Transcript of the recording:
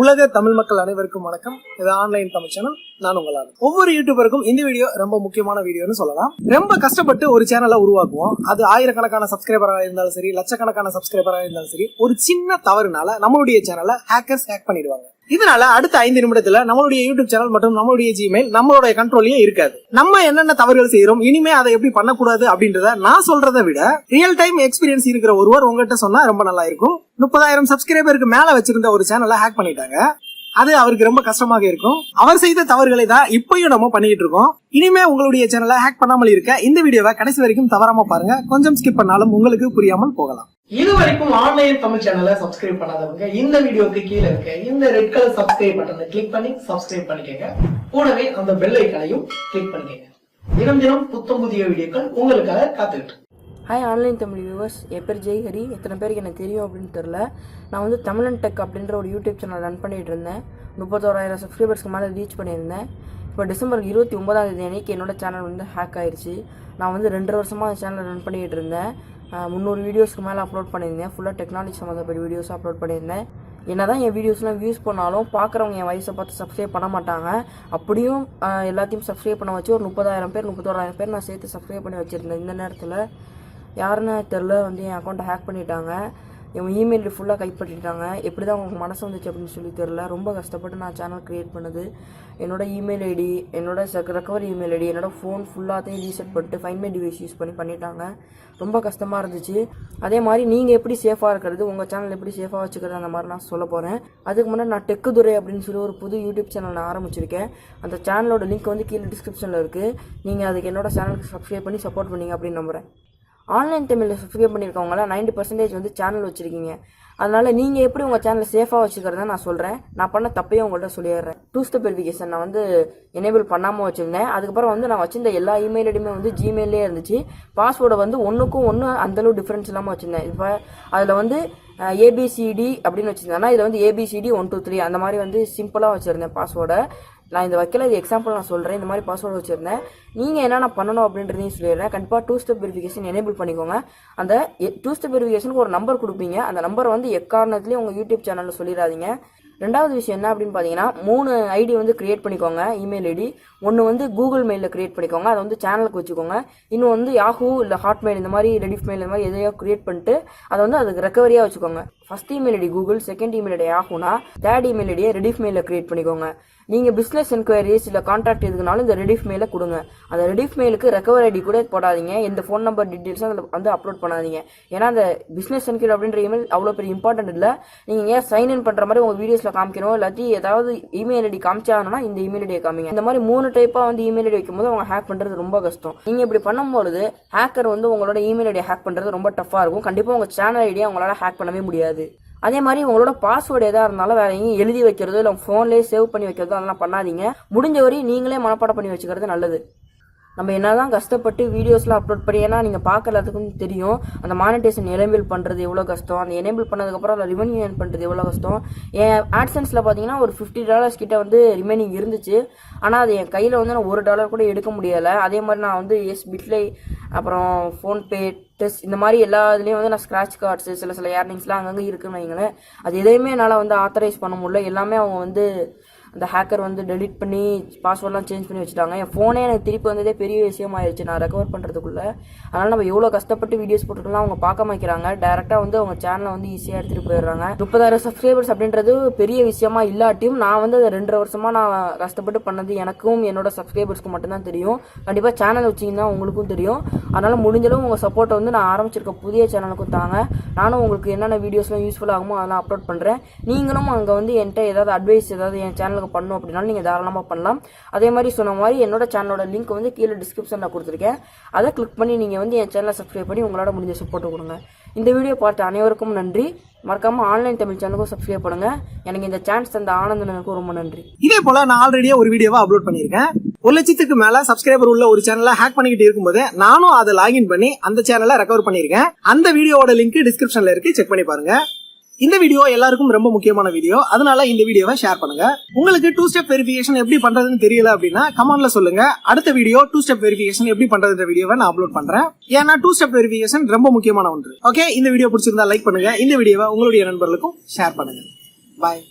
உலக தமிழ் மக்கள் அனைவருக்கும் வணக்கம். இது ஆன்லைன் தமிழ் சேனல். நான் உங்களால் ஒவ்வொரு யூடியூபருக்கும் இந்த வீடியோ ரொம்ப முக்கியமான வீடியோன்னு சொல்லலாம். ரொம்ப கஷ்டப்பட்டு ஒரு சேனலை உருவாக்குவோம். அது ஆயிரக்கணக்கான சப்ஸ்கிரைபராக இருந்தாலும் சரி, லட்சக்கணக்கான சப்ஸ்கிரைபராக இருந்தாலும் சரி, ஒரு சின்ன தவறுனால நம்மளுடைய சேனலை ஹேக்கர்ஸ் ஹேக் பண்ணிடுவாங்க. இதனால அடுத்த 5 நிமிடத்துல நம்மளுடைய யூடியூப் சேனல் மற்றும் நம்மளுடைய ஜிமெயில் நம்மளுடைய கண்ட்ரோல்லயே இருக்காது. நம்ம என்னென்ன தவறுகள் செய்யறோம், இனிமே அதை எப்படி பண்ணக்கூடாது அப்படின்றத நான் சொல்றதை விட ரியல் டைம் எக்ஸ்பீரியன்ஸ் இருக்கிற ஒருவர் உங்ககிட்ட சொன்னா ரொம்ப நல்லா இருக்கும். 30,000 சப்ஸ்கிரைபருக்கு மேல வச்சிருந்த ஒரு சேனலை ஹேக் பண்ணிட்டாங்க. அது அவருக்கு ரொம்ப கஷ்டமாக இருக்கும். அவர் செய்த தவறுகளை தான் இப்பயும் நம்ம பண்ணிட்டு இருக்கோம். இனிமே உங்களுடைய சேனலை ஹேக் பண்ணாமல் இருக்க இந்த வீடியோவை கடைசி வரைக்கும் தவறாம பாருங்க. கொஞ்சம் ஸ்கிப் பண்ணாலும் உங்களுக்கு புரியாமல் போகலாம். இது வரைக்கும் ஆன்லைன் தமிழ் சேனலை சப்ஸ்கிரைப் பண்ணாதவங்க இந்த வீடியோக்கு கீழே இருக்க இந்த ரெட் கலர் சப்ஸ்கிரைப் பட்டனை கிளிக் பண்ணி சப்ஸ்கிரைப் பண்ணிக்கங்க. கூடவே அந்த பெல் ஐகானையும் கிளிக் பண்ணிக்கங்க. தினம் தினம் புத்தம் புதிய வீடியோக்கள் உங்களுக்காக காத்துக்கிட்டு. ஹாய் ஆன்லைன் தமிழ் வியூவர்ஸ், என் பேர் ஜெய்ஹரி. எத்தனை பேருக்கு எனக்கு தெரியும் அப்படின்னு தெரில. நான் வந்து தமிழன் டெக் அப்படின்ற ஒரு யூடியூப் சேனல் ரன் பண்ணிகிட்டு இருந்தேன். 31,000 சப்ஸ்கிரைபர்ஸ்க்கு மேலே ரீச் பண்ணியிருந்தேன். இப்போ டிசம்பர் 29 அன்னைக்கு என்னோடய சேனல் வந்து ஹேக் ஆயிடுச்சு. நான் வந்து 2 வருஷமாக அந்த சேனலை ரன் பண்ணிகிட்டு இருந்தேன். 300 வீடியோஸ்க்கு மேலே அப்லோட் பண்ணியிருந்தேன். ஃபுல்லாக டெக்னாலஜி சம்மந்தப்பட்ட வீடியோஸ் அப்லோட் பண்ணியிருந்தேன். என்ன தான் என் வீடியோஸ்லாம் வியூஸ் பண்ணாலும் பார்க்குறவங்க என் வயசை பார்த்து சப்ஸ்கிரைப் பண்ண மாட்டாங்க. அப்படியும் எல்லாத்தையும் சப்ஸ்கிரைப் பண்ண வச்சு ஒரு 30,000 பேர் 31,000 பேர் நான் சேர்த்து சப்ஸ்கிரைப் பண்ணி வச்சுருந்தேன். இந்த நேரத்தில் யாருன்னு தெரில வந்து என் அக்கௌண்ட்டை ஹேக் பண்ணிட்டாங்க. என் இமெயில் ஃபுல்லாக கைப்பற்றிட்டாங்க. எப்படி தான் உங்களுக்கு மனசு வந்துச்சு அப்படின்னு சொல்லி தெரில. ரொம்ப கஷ்டப்பட்டு நான் சேனல் க்ரியேட் பண்ணது. என்னோடய இமெயில் ஐடி, என்னோடய ரெக்கவரி இமெயில் ஐடி, என்னோடய ஃபோன் ஃபுல்லாத்தையும் ரீசெட் பண்ணிட்டு ஃபைண்ட் மை டிவைஸ் யூஸ் பண்ணிட்டாங்க. ரொம்ப கஷ்டமாக இருந்துச்சு. அதே மாதிரி நீங்கள் எப்படி சேஃபாக இருக்கிறது, உங்கள் சேனல் எப்படி சேஃபாக வச்சுக்கிறது, அந்த மாதிரி நான் சொல்ல போகிறேன். அதுக்கு முன்னாடி நான் டெக்குதுரை அப்படின்னு சொல்லி ஒரு புது யூடியூப் சேனல் நான் ஆரம்பிச்சிருக்கேன். அந்த சேனலோட லிங்க் வந்து கீழே டிஸ்கிரிப்ஷனில் இருக்குது. நீங்கள் அதுக்கு என்னோட சேனலுக்கு சப்ஸ்கிரைப் பண்ணி சப்போர்ட் பண்ணிங்க அப்படின்னு நம்புகிறேன். ஆன்லைன் தமிழில் சப்ஸ்கிரைப் பண்ணியிருக்கவங்களாம் 90% வந்து சேனல் வச்சுருக்கீங்க. அதனால் நீங்கள் எப்படி உங்கள் சேனலை சேஃபாக வச்சுக்கிறத நான் சொல்கிறேன். நான் பண்ண தப்பையும் உங்கள்கிட்ட சொல்லிடுறேன். 2 ஸ்டெப் வெரிஃபிகேஷன் நான் வந்து எனேபிள் பண்ணாமல் வச்சுருந்தேன். அதுக்கப்புறம் வந்து நான் வச்சிருந்த எல்லா இமெயில் ஐடியுமே வந்து ஜிமெயிலே இருந்துச்சு. பாஸ்வேர்டை வந்து ஒன்றுக்கும் ஒன்று அந்தளவு டிஃப்ரென்ஸ் இல்லாமல் வச்சுருந்தேன். இப்போ அதில் வந்து ஏபிசிடி அப்படின்னு வச்சுருந்தேன்னா இதில் வந்து ஏபிசிடி 1 2 3 அந்த மாதிரி வந்து சிம்பிளாக வச்சுருந்தேன் பாஸ்வேர்டை. நான் இந்த வைக்கல, இது எக்ஸாம்பிள் நான் சொல்கிறேன். இந்த மாதிரி பாஸ்வேர்டு வச்சுருந்தேன். நீங்கள் என்னென்ன பண்ணணும் அப்படின்றதையும் சொல்லிடுறேன். கண்டிப்பாக 2 ஸ்டெப் வெரிஃபிகேஷன் எனேபிள் பண்ணிக்கோங்க. அந்த 2 ஸ்டெப் வெரிஃபிகேஷனுக்கு ஒரு நம்பர் கொடுப்பீங்க. அந்த நம்பரை வந்து எக்காரணத்துலேயும் உங்கள் யூடியூப் சேனலில் சொல்லிடாதீங்க. ரெண்டாவது விஷயம் என்ன அப்படின்னு பார்த்தீங்கன்னா 3 ஐடி வந்து கிரியேட் பண்ணிக்கோங்க. இமெயில் ஐடி ஒன்று வந்து கூகுள் மெயிலில் கிரியேட் பண்ணிக்கோங்க. அதை வந்து சேனலுக்கு வச்சுக்கோங்க. இன்னும் வந்து யாஹூ இல்லை ஹாட்மெயில் இந்த மாதிரி ரெடிஃப் மெயில் இந்த மாதிரி எதையோ கிரியேட் பண்ணிட்டு அதை வந்து அதுக்கு ரெக்கவரியாக வச்சுக்கோங்க. First email ID Google, second email ID யாஹூனா, தேர்ட் இமெயில் ஐடியை ரெடிஃப் மெயிலில் கிரியேட் பண்ணிக்கோங்க. நீங்கள் பிஸ்னஸ் என்கொயரிஸ் இல்லை கான்டாக்ட் எதுக்குனாலும் இந்த ரெடிஃப் மெயிலை கொடுங்க. அந்த ரெடிஃப் மெயிலுக்கு ரெக்கவர் ஐடி கூட போடாதீங்க. எந்த ஃபோன் நம்பர் டீட்டெயில்ஸும் அதில் வந்து அப்லோட் பண்ணாதீங்க. ஏன்னா அந்த பிஸ்னஸ் என்கொயரி அப்படின்ற இமெயில் அவ்வளோ பெரிய இம்பார்ட்டன்ட் இல்லை. நீங்கள் ஏன் சைன் இன் பண்ணுற மாதிரி உங்கள் வீடியோஸில் காமிக்கணும், இல்லாட்டி ஏதாவது இமெயில் ஐடி காமிச்சாங்கன்னா இந்த இமெயில் ஐடியை காமிங்க. இந்த மாதிரி 3 டைப்பாக வந்து இமெயில் ஐடி வைக்கும்போது அவங்க ஹேக் பண்ணுறது ரொம்ப கஷ்டம். நீங்கள் இப்படி பண்ணும்போது ஹேக்கர் வந்து உங்களோட இமெயில் ஐடியை ஹேக் பண்ணுறது ரொம்ப டஃப்பாக இருக்கும். கண்டிப்பாக உங்கள் சேனல் ஐடியை அவங்களால ஹேக் பண்ணவே முடியாது. அதே மாதிரி உங்களோட பாஸ்வேர்டு எதாக இருந்தாலும் வேற எங்கேயும் எழுதி வைக்கிறதோ இல்லை ஃபோன்லேயே சேவ் பண்ணி வைக்கிறதோ அதெல்லாம் பண்ணாதீங்க. முடிஞ்ச வரை நீங்களே மனப்பாடம் பண்ணி வச்சுக்கிறது நல்லது. நம்ம என்னதான் கஷ்டப்பட்டு வீடியோஸ்லாம் அப்லோட் பண்ணி, ஏன்னா நீங்கள் பார்க்குற எல்லாத்துக்கும் தெரியும் அந்த மானிட்டேஷன் எனேபிள் பண்ணுறது எவ்வளோ கஷ்டம், அந்த எனேபிள் பண்ணதுக்கப்புறம் அதில் ரிவென்யூ ஏர்ன் பண்ணுறது எவ்வளோ கஷ்டம். என் ஆட்சன்ஸில் பார்த்தீங்கன்னா ஒரு $50 கிட்ட வந்து ரிமைனிங் இருந்துச்சு. ஆனால் அது என் கையில் வந்து நான் $1 கூட எடுக்க முடியலை. அதே மாதிரி நான் வந்து பிட்லை அப்புறம் ஃபோன்பே டெஸ்ட் இந்த மாதிரி எல்லா இதுலேயும் வந்து நான் ஸ்க்ராட்ச் கார்ட்ஸு சில ஏர்னிங்ஸ்லாம் அங்கங்கே இருக்குன்னு வைங்களேன். அது எதையுமே என்னால் வந்து ஆத்தரைஸ் பண்ண முடியல. எல்லாமே அவங்க வந்து அந்த ஹேக்கர் வந்து டெலிட் பண்ணி பாஸ்வேர்ட்லாம் சேஞ்ச் பண்ணி வச்சுட்டாங்க. என் ஃபோனே எனக்கு திருப்பி வந்ததே பெரிய விஷயமாயிருச்சு நான் ரெக்கவர் பண்ணுறதுக்குள்ளே. அதனால் நம்ம எவ்வளோ கஷ்டப்பட்டு வீடியோஸ் போட்டுக்கலாம் அவங்க பார்க்க வைக்கிறாங்க. டேரெக்டாக வந்து அவங்க சேனலை வந்து ஈஸியாக எடுத்துகிட்டு போயிடுறாங்க. 30,000 சப்ஸ்கிரைபர்ஸ் அப்படின்றது பெரிய விஷயமா இல்லாட்டியும் நான் வந்து அதை 2 வருஷமாக நான் கஷ்டப்பட்டு பண்ணது எனக்கும் என்னோட சப்ஸ்கிரைபர்ஸ்க்கு மட்டும்தான் தெரியும். கண்டிப்பாக சேனல் வச்சிங்கன்னா உங்களுக்கும் தெரியும். அதனால் முடிஞ்சளவு உங்கள் சப்போர்ட்டை வந்து நான் ஆரம்பிச்சிருக்க புதிய சேனலுக்கும் தாங்க. நானும் உங்களுக்கு என்னென்ன வீடியோஸ்லாம் யூஸ்ஃபுல் ஆகுமோ அதெல்லாம் அப்லோட் பண்ணுறேன். நீங்களும் அங்கே வந்து என்கிட்ட ஏதாவது அட்வைஸ் ஏதாவது என் சேனலுக்கு பண்ணும் அப்படின்னாலும் நீங்கள் தாராளமாக பண்ணலாம். அதே மாதிரி சொன்ன மாதிரி என்னோட சேனலோட லிங்க் வந்து கீழே டிஸ்கிரிப்ஷனில் கொடுத்துருக்கேன். அதை கிளிக் பண்ணி நீங்கள் வந்து என் சேனலை சப்ஸ்கிரைப் பண்ணி உங்களோட முடிஞ்ச சப்போர்ட் கொடுங்க. இந்த வீடியோ பார்த்த அனைவருக்கும் நன்றி. மறக்காம ஆன்லைன் தமிழ் சேனலுக்கும் சப்ஸ்கிரைப் பண்ணுங்க. எனக்கு இந்த சான்ஸ் தந்த ஆனந்தனுக்கும் ரொம்ப நன்றி. இதே போல நான் ஆல்ரெடியா ஒரு வீடியோவை அப்லோட் பண்ணியிருக்கேன். 1 லட்சத்துக்கு மேல சப்ஸ்கிரைபர் உள்ள ஒரு சேனலை ஹேக் பண்ணிக்கிட்டு இருக்கும்போது நானும் அதை லாகின் பண்ணி அந்த சேனலை ரெக்கவர் பண்ணியிருக்கேன். அந்த வீடியோவோட லிங்க் டிஸ்கிரிப்ஷன்ல இருக்கு, செக் பண்ணி பாருங்க. இந்த வீடியோ எல்லாருக்கும் ரொம்ப முக்கியமான வீடியோ. அதனால இந்த வீடியோவை ஷேர் பண்ணுங்க. உங்களுக்கு 2 ஸ்டெப் வெரிஃபிகேஷன் எப்படி பண்றதுன்னு தெரியல அப்படின்னா கமெண்ட்ல சொல்லுங்க. அடுத்த வீடியோ 2 ஸ்டெப் வெரிஃபிகேஷன் எப்படி பண்றதுன்ற வீடியோவை நான் அப்லோட் பண்றேன். ஏன்னா 2 ஸ்டெப் வெரிஃபிகேஷன் ரொம்ப முக்கியமான ஒன்று. ஓகே, இந்த வீடியோ பிடிச்சிருந்தா லைக் பண்ணுங்க. இந்த வீடியோவை உங்களுடைய நண்பர்களுக்கும் ஷேர் பண்ணுங்க. பாய்.